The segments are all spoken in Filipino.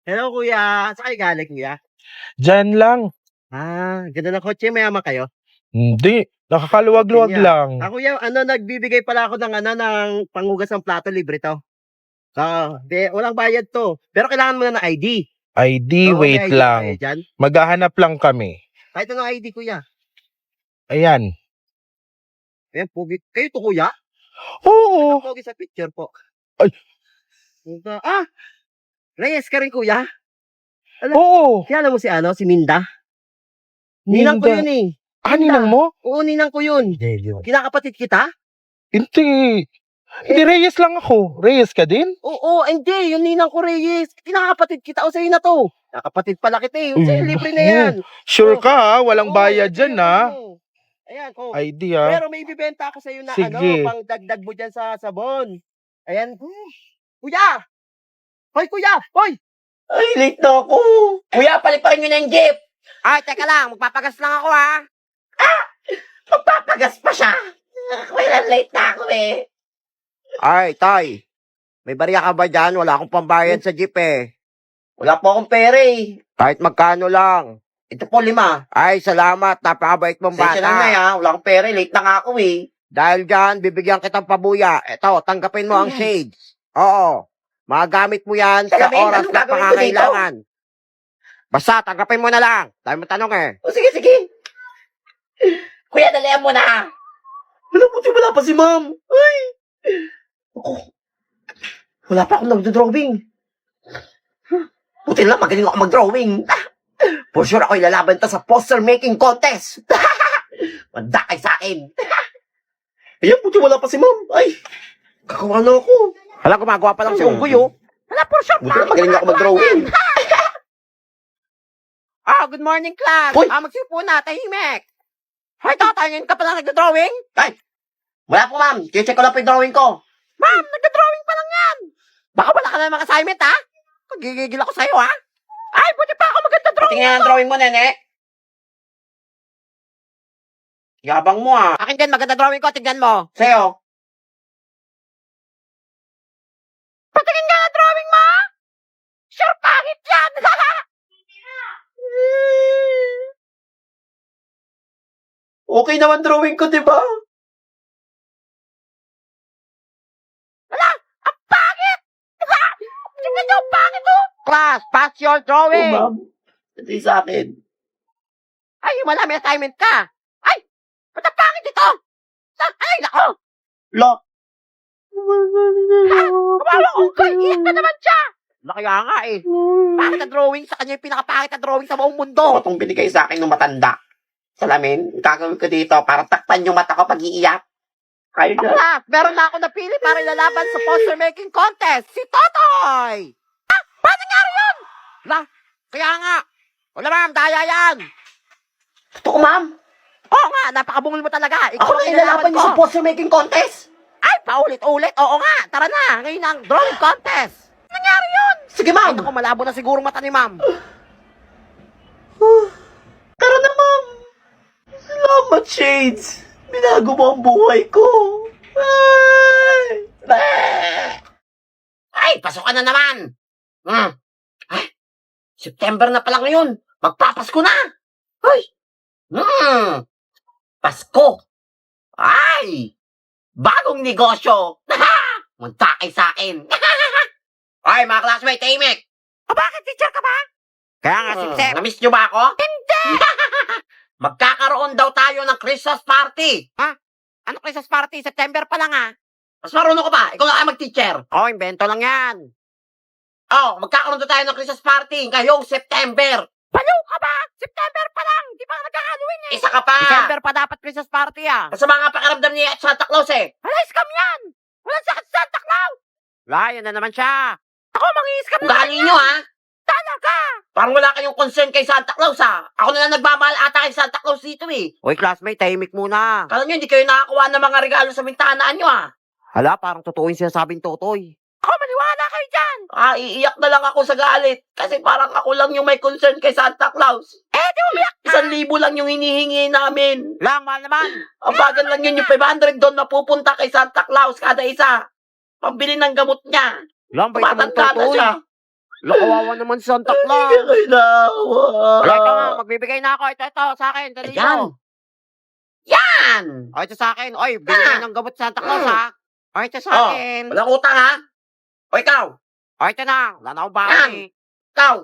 Hello kuya, saan kayo galing kuya? Diyan lang. Ganda ng kotse, mayaman kayo? Hindi, nakakaluwag-luwag Ganyan. lang. Kuya, nagbibigay pala ako ng panghugas ng plato, libre to. Walang bayad to. Pero kailangan mo na ng ID. ID, Oo, may wait ID ba lang. kayo dyan? Maghahanap lang kami. Kahit anong ID kuya. Ayan. Ayan, pogi. Kayo to kuya? Oo. Pogi sa picture po. Ay. Reyes ka rin kuya? Oo. Kilala mo si Minda? Ninang ko Minda. yun eh. Ninang mo? Oo, ninang ko yun. Kinakapatid kita? Hindi. Hindi, Reyes lang ako. Reyes ka din? Oo, hindi. Yung ninang ko Reyes. Kinakapatid kita. O sa'yo na to. Nakapatid pala kita eh. Sa'yo, libre na yan. Sure ka ha? Walang Oo, bayad ito dyan yung ha? ano. Ayan, ID ha? Pero may ibibenta ako sa'yo na Sige. pang dagdag mo dyan sa sabon. Ayan. Kuya! Hoy, kuya! Hoy! Ay, late na ako. Kuya, paliparin nyo na yung jeep. Ay, teka lang. Magpapagas lang ako ha. Magpapagas pa siya. Kuya, late na ako eh. Ay, tay. May bariya ka ba dyan? Wala akong pambayad sa jeep eh. Wala po akong pera eh. Kahit magkano lang. Ito po 5. Ay, salamat. Napakabait mong Sensya na bata. ha. Wala akong pera eh. Late na nga ako eh. Dahil dyan, bibigyan kitang pabuya. Eto, tanggapin mo ang shades. Oo. Magagamit mo yan sa Salamin? oras Anong na gagawin ko pangangailangan. Basta, tanggapin mo na lang. Tayo mo tanong eh. O sige, sige. Kuya, dalihan mo na. Wala pa si ma'am. Ay. Ako. Wala pa akong nagdo-drawing. Buti lang, magaling ako mag-drawing. For sure ako ilalaban ta sa poster making contest. Manda kay sa akin. Ayan, buti wala pa si ma'am. Ay, kakawa na ako. Hala, gumagawa pa lang si Unggoy, oh. Wala, for sure. Buti lang, magaling ako mag-drawing. Good morning, class. Hoy! Magsipo na, tahimik. Hoy, tatayin ka pala nagdo-drawing? Wala po, ma'am. Check ko lang po yung drawing ko. Ma'am, nagdo-drawing pa lang yan. Baka wala ka na mga assignment, ha? Pagigigil ako sa'yo, ha? Ay, buti pa ako maganda-drawing. Tingnan ang drawing mo, nene. Yabang mo, ah. Akin din, maganda drawing ko. Tignan mo. Sa'yo. Patingin nga na drawing mo. Sure, pangit yan. Okay naman drawing ko, di ba? Ang pangit. Tignan niyo, ang pangit, oh. Class, pass your drawing. ma'am. Ito yung sa akin. Ay, wala, may assignment ka. Ay, ba't ang pangit ito? Ay, nako. Lock. Kawawa ko, iyak na naman siya. Kaya nga eh. Pangit na drawing sa kanya yung pinakapangit na drawing sa buong mundo. Itong binigay sa akin ng matanda. Salamin, gagawin ko dito para takpan yung mata ko pag iiyak. Kayo na. Class, meron na ako napili para ilalaban sa poster making contest. Si Totoy! Paano nangyari yun? Kaya nga. Wala ma'am, daya yan. Totoo, ma'am. Oo nga, napakabungol mo talaga. Ikaw Ako ang na ilalaban niyo ko. sa poster making contest. Ay, paulit-ulit. Oo nga, tara na. Ngayon ang drawing contest. Nangyari yun? Sige, Ay, ma'am. naku, malabo na siguro mata ni ma'am. Tara na, ma'am. Salamat, Shades. Binago mo ang buhay ko. Ay, pasok ka na naman. Ay, September na pala ngayon. Magpapasko na. Ay. Pasko. Ay. Bagong negosyo. Muntakay sa akin. Ay, mga classmate, tahimik. Bakit teacher ka ba? Kaya nga, Sip-Sip. Namiss niyo ba ako? Hindi! Magkakaroon daw tayo ng Christmas party. Ano Christmas party? September pa lang ah. Mas marunong ko ba? Ikaw na kayo mag-teacher. Oh, invento lang yan. Oh, magkakaroon daw tayo ng Christmas party ngayong September. Baliw ka ba? September pa lang. Di pa nagkakaluin eh. Isa ka pa. December pa dapat Christmas party ah. Masama nga pakiramdam niya at Santa Claus eh. Hala, scam yan. Walang sakit sa Santa Claus. Wala, yan na naman siya. Ako mangi-scam na Ugali nyo ha. talaga. Parang wala kayong concern kay Santa Claus ha. Ako na lang nagmamahal ata kay Santa Claus dito eh. Hoy, classmate, tahimik muna. Kala nyo hindi kayo nakakuha ng mga regalo sa bintanaan nyo ha. Hala, parang totoo yung sinasabing Totoy. Ako, maniwala kayo dyan. Iiyak na lang ako sa galit. Kasi parang ako lang yung may concern kay Santa Claus. Di umiyak ka. 1,000 lang yung hinihingi namin. Lang, mahal naman. Ang bagal lang yun yung 500 doon na pupunta kay Santa Claus kada isa. Pambili ng gamot niya. Lang, bait naman Tumatanda na Totoy. siya. Kawawa naman si Santa Hindi Claus. ka kailangawa. Wala ka nga, magbibigay na ako. Ito, sa akin. Dali Ayan. ito. Yan! O, ito sa akin. Oy, bigyan ng gamot si Santa Claus, ha? O, ito sa akin. Walang utang, ha? O, ikaw? O, ito na. Wala na akong baon, Yan. eh. Ikaw?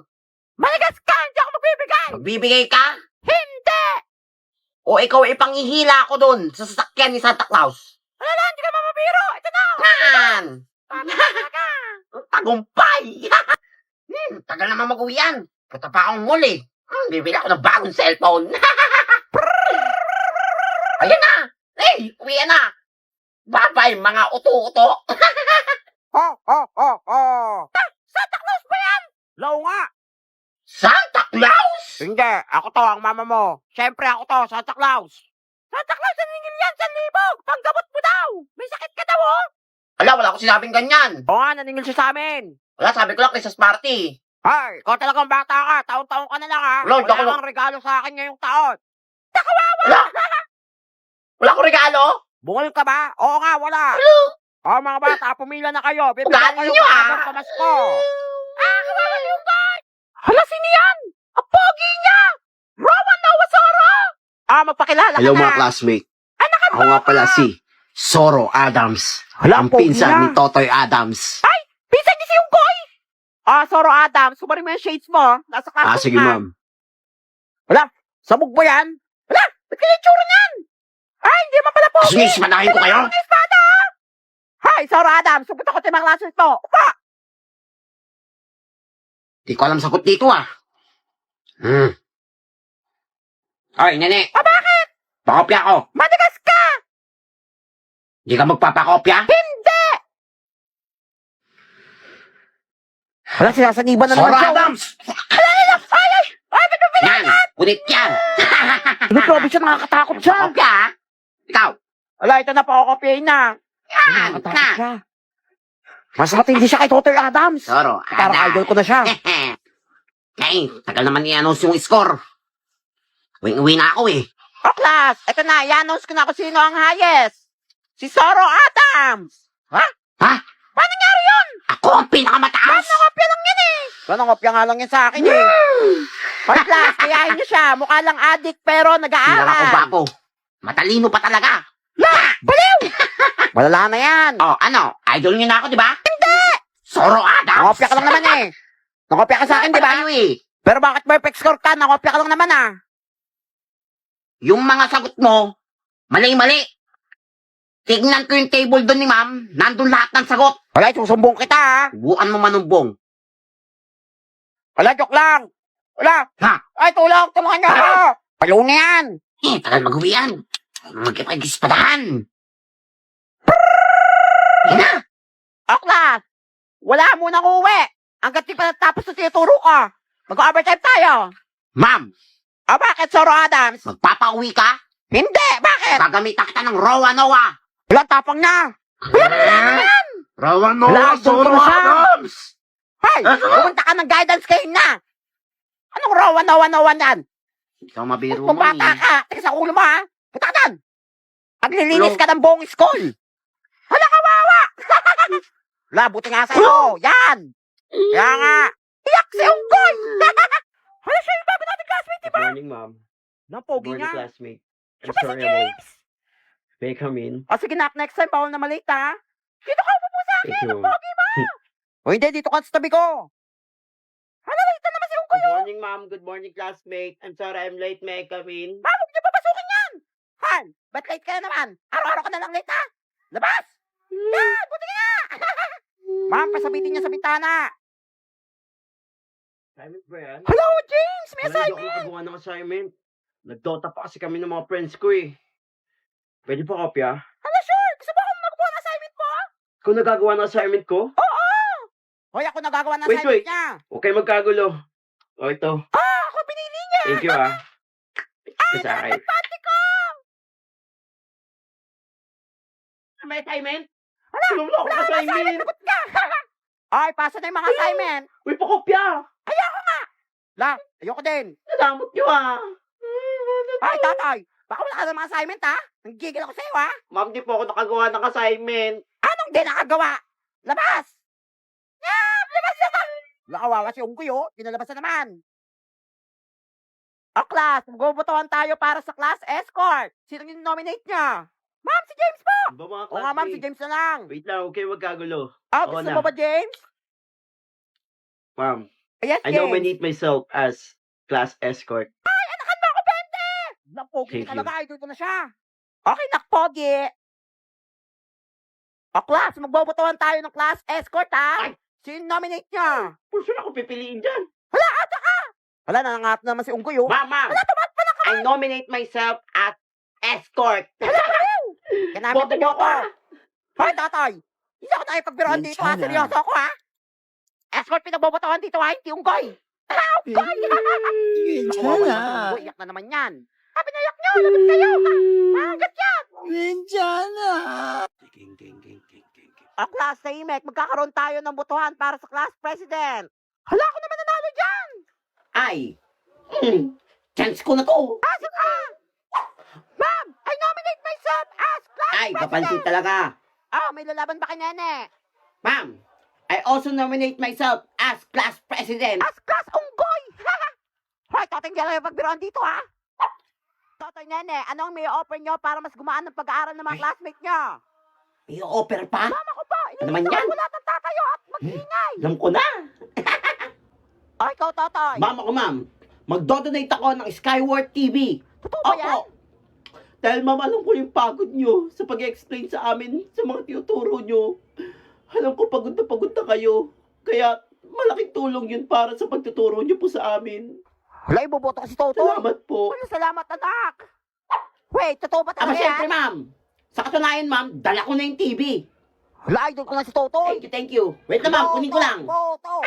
Manigas ka! Hindi ako magbibigay! Magbibigay ka? Hindi! O ikaw ipangihila ako dun sa sasakyan ni Santa Claus? Wala lang, hindi ka mamabiro. Ito na. Yan! Tama talaga. Tagumpay! Tagal naman mag-uwi yan. Punta pa akong mall eh. Bibili ako ng bagong cellphone. Ayan na! Hey, uwi na! Bye-bye, mga uto-uto! Ho, ho, ho, ho. Santa Claus ba yan? Law nga. Santa Claus? Hindi, ako to, ang mama mo. Siyempre ako to, Santa Claus. Santa Claus, naningil yan, 1,000. Panggamot mo daw. May sakit ka daw, oh. Wala akong sinabing ganyan. Oo nga, naningil siya sa amin. Wala, sabi ko lang Christmas party. Ay, ikaw talagang bata ka. Taon-taon ka na lang, ha. Lord, Wala ako- kang regalo sa akin ngayong taon. Wala! Wala akong regalo? Bungol ka ba? Oo nga, wala. Oo, mga bata, pumila na kayo. Bibigyan Ugali kayo nyo, ng ah. agad pamasko. Kawawa yung guard. Hala, sino yan? Ang pogi niya. Rowan Nawasoro. Magpakilala Hello ka na. mga classmate. Ako nga pala si Soro Adams. Hala, Ang pogi pinsan na. ni Totoy Adams. Pinsan niya si Unggoy. Soro Adams, sumari mo yung shades mo. Nasa classroom Sige ka. ma'am. Sabog ba yan? Hala, ba't kaya yung tsura niyan? Ay, hindi man pala pogi. Sinis, manahin ko kayo? Ang espada. Hi, Soro Adams. Sugot ako sa mga klase nito. Upa. Di ko alam sagot dito ah. Ay, nene. Bakit? Pakopya ako. Madagas ka. Di ka magpapakopya? Hindi. Hala, sinasaniban na Soro naman siya. Adams! Ay, ba't mo Yan! Punit yan! Ano, probe siya, nakakatakot siya. Pakopya ah. Ikaw. Wala, ito na pa ako kopyahin na. Yan! Nakakatakot Na! siya. Mas matindi siya kay Totoy Adams. Soro Parang Adams. idol ko na siya. Kay, tagal naman i-announce yung score. Uwing-uwi na ako eh. Class, ito na, i-announce ko na kung sino ang highest. Si Soro Adams. Ha? Ha? Paano nangyari yun? Ako ang pinakamataas! Kopya lang yan eh. Ganang kopya nga lang yan sa akin eh. Hoy, class, kayahin niyo siya. Mukha lang addict pero Hindi lang ako nag-aaral. bago. Matalino pa talaga. Baliw! Malala na yan. Oh, ano? Idol niyo na ako, di ba? Hindi! Soro Adams! Nakopya ka lang naman eh. Nakopya ka sa akin, di ba? Tayo eh. Pero bakit perfect score ka? Nakopya ka lang naman ah. Yung mga sagot mo, mali-mali. Tignan ko yung table doon ni ma'am. Nandun lahat ng sagot. Wala, susumbong kita ah. Subukan mo manumbong. Wala, joke lang. Wala. Ha? Ay, tulong niyo ako. Palo na yan. Tagal mag-uwi yan. Magkipag-ispadahan. Yan na. Class, wala munang uwi. Hanggat di pa natapos na tinuturo ko. Mag-overtime tayo. Ma'am, Bakit, Soro Adams? magpapauwi ka? Hindi, bakit? Gagamitan kita ng Rowa Noah. Wala, tapang na. Rawan Wala, Soro Adams! Hay, pumunta ka ng guidance kayo na. Anong rawan yan? Ikaw mabiro Kung mo bata eh. ka, tika sa ulo mo ha. Punta ka dyan. Paglilinis ka ng buong school. Hala, kawawa. Wala, buti nga sa'yo. Yan. Kaya nga. Iyak si Unggoy. Hala, siya yung bago natin classmate, Good diba? morning, ma'am. Nang Good pogi morning, niya. classmate. Siya I'm ba si sorry I'm late. James? May I come in? O sige, next time, bawal na malate ha. Dito ka upo sa Thank akin. you, Ang ma'am. pogi mo. O hindi, dito ka sa tabi ko. Hala, late na naman si Unggoy. Good morning, ma'am. Good morning, classmate. I'm sorry I'm late. May I come in? Ma, huwag niyo papasukin yan. Han, ba't late ka na naman? Araw-araw ka na lang late ha. Labas. Yan, buti ka na. Ma'am, pasabitin niya sa bintana. Assignment ba yan? Hello, James! May Wala, hindi ako assignment! nakagawa ng assignment. Nagdota pa kasi kami ng mga friends ko eh. Pwede pa kopya? Hala, sure! Gusto mo akong magawa ng assignment mo? Kung nagagawa ng assignment ko, Hoy, ako nagagawa ng Wait, assignment wait. niya. huwag kayo magkagulo. O ito. Ako pinili niya! Thank you ah. Ito sa akin. Pati ko! May assignment? Wala! Wala akong Wala akong assignment! assignment. Sagot ka! Ay, pasa na yung mga assignment. Uy, pakopya! La, ayoko din. Nadamot nyo ah. Ay, tatay! Baka wala ka ng mga assignment, ha? Nanggigil ako sa'yo, ha? Ma'am, di po ako nakagawa ng assignment. Anong di nakagawa? Labas! Yan! Labas na! Nakawawa si Unggoy, oh. Pinalabas na naman. O, class, magbobotohan tayo para sa class escort. Sino yung nominate niya? Ma'am, si James po! Ba mga O nga, ma'am, si classmates? James na lang. Wait lang, huwag kayo magkagulo. Ah, Oo gusto na. mo ba, James? Ma'am, Yes, I James. nominate myself as class escort. Anakan mo ako, Bente! Napogi Thank ka talaga, idol ko na siya. Okay, nakpogi. O, class, magbobotohan tayo ng class escort, ha? Ay! Sino nominate niya? Kung saan ako pipiliin dyan? Wala, nangangat naman si Unggoy, oh. Ma'am! I nominate myself as escort. Kaya namin Boto niyo ako, boto. ah. Hoy, Totoy! Hindi ako tayo pagbiroan dito, ha? Yan, Seryoso ako, ha? Escort pinagbobotohan dito, ha? Hindi Unggoy. Unggoy! Kawawa naman si Unggoy, iyak na naman yan. Sabi niya, iyak niyo, labit kayo. Magat yan. O, class sa IMEC, magkakaroon tayo ng botohan para sa class president. Hala, ako naman nanalo dyan. Ay! Chance ko na to! Pasok ka! Ma'am, I nominate myself as class Ay, president. kapansin talaga! Oh, may lalaban ba kay Nene? Ma'am, I also nominate myself as class president. As class Unggoy! Hoy, Totoy, hindi kayo pagbiroan dito, ha? Totoy, Nene, ano ang may offer nyo para mas gumaan ng pag-aaral ng mga classmate nyo? May offer pa? Mama ko po, Ano naman iniintay yan? ko lahat ng tatayo at mag-ingay. Alam ko na! O, ikaw, Totoy. Ma'am ako, ma'am. Magdodonate ako ng Skyward TV. Totoo ba yan? Dahil ma'am, alam ko yung pagod nyo sa pag-explain sa amin sa mga tinuturo nyo. Alam ko pagod na kayo. Kaya malaking tulong yun para sa pagtuturo nyo po sa amin. Wala, iboboto ko si Totoy. Salamat po. Wala, salamat, anak. Wait, totoo ba Aba, talaga syempre, yan? ma'am. Sa katunayan, ma'am, dala ko na yung TV. Wala, idol ko na si Totoy. Thank you. Wait na, ma'am. Kunin ko lang. Boto.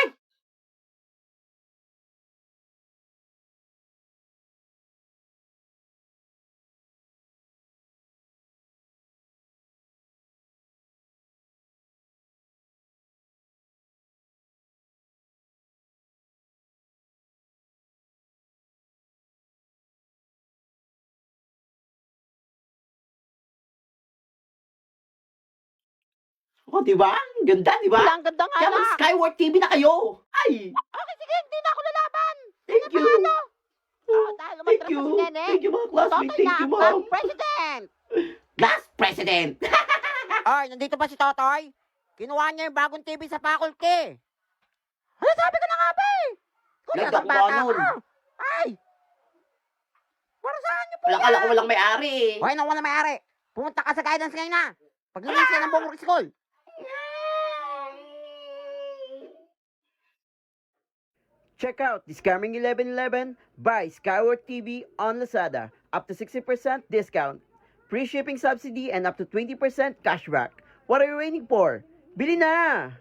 O, di ba? Ang ganda, di ba? Wala, ang ganda nga, Kaya anak. mag-Skyward TV na kayo. Ay, Okay, sige, hindi na ako lalaban. thank you. Oh, dahil Thank umatras you. na si Nene. Thank you, mga classmates. Totoy Thank na you, ang ma'am. class president. Class president. Ay, nandito pa si Totoy. Kinuha niya yung bagong TV sa faculty. Ano sabi ko na nga ba eh? Kung Nagkakuha nasa bata nun. ka. Ay! Para saan niyo po Wala yan? kala ko walang may-ari eh. Hoy, nang wala may-ari. Pumunta ka sa guidance ngayon na. Paglinis ka ng buong school. Check out this coming 11/11 buy Skyward TV on Lazada. Up to 60% discount, free shipping subsidy, and up to 20% cashback. What are you waiting for? Bili na!